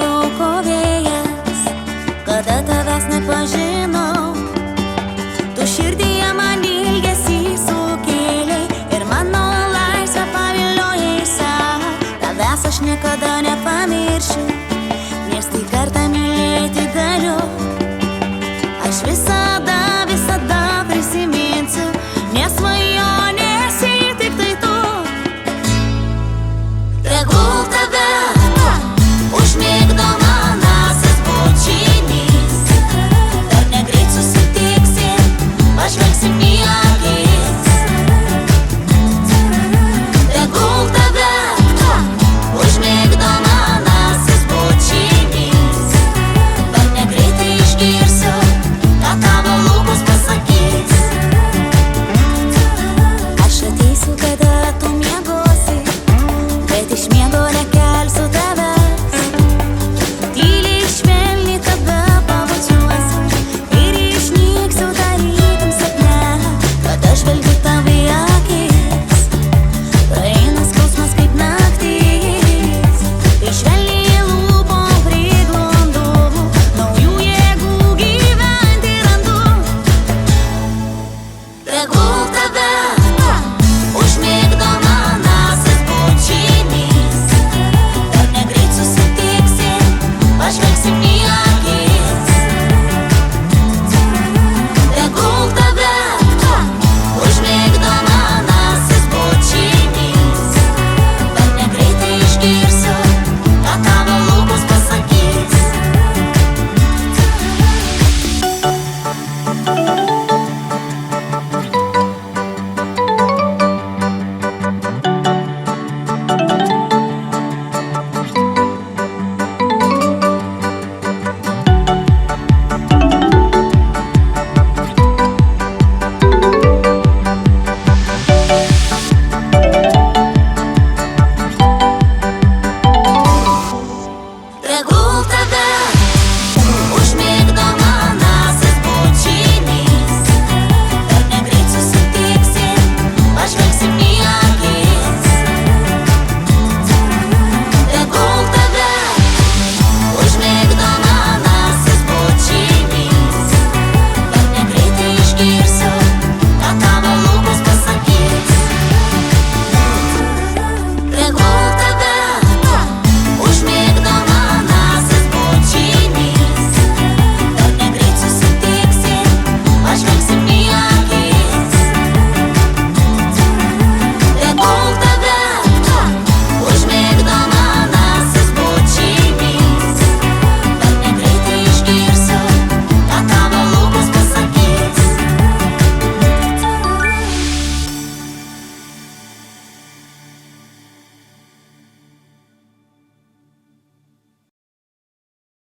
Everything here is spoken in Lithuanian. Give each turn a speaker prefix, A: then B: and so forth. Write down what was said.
A: lauko vėjas, kada tavęs nepažinau. Tu širdyje man ilgesį sukėlei ir mano laisvę paviliojai savo. Tavęs aš niekada nepamiršiu, nes tai kartą mylėti galiu. Aš visada, visada prisiminsiu, nes svajonėsi tik tai tu. Tegul tave užmigdo manasis bučinys, dar negreit susitiksim, pažvelgsim į akis. Tegul tave užmigdo manasis bučinys, dar negreitai išgirsiu, ką tavo lūpos pasakys. Aš ateisiu, kada tu miegosi, bet iš miego nekelsiu tavęs. Tyliai švelniai tave pabučiuosiu ir išnyksiu tarytum sapne, kada žvelgiu tavo į akis. Praeina skausmas kaip naktis, kai švelniai lūpom priglundu, naujų jėgų gyventi randu. Tegul tave užmigdo manasis bučinys, dar negreit susitiksim, pažvelgsim į akis. Tegul tave užmigdo manasis bučinys, dar negreitai išgirsiu, ką tavo lūpos pasakys. Tegul tave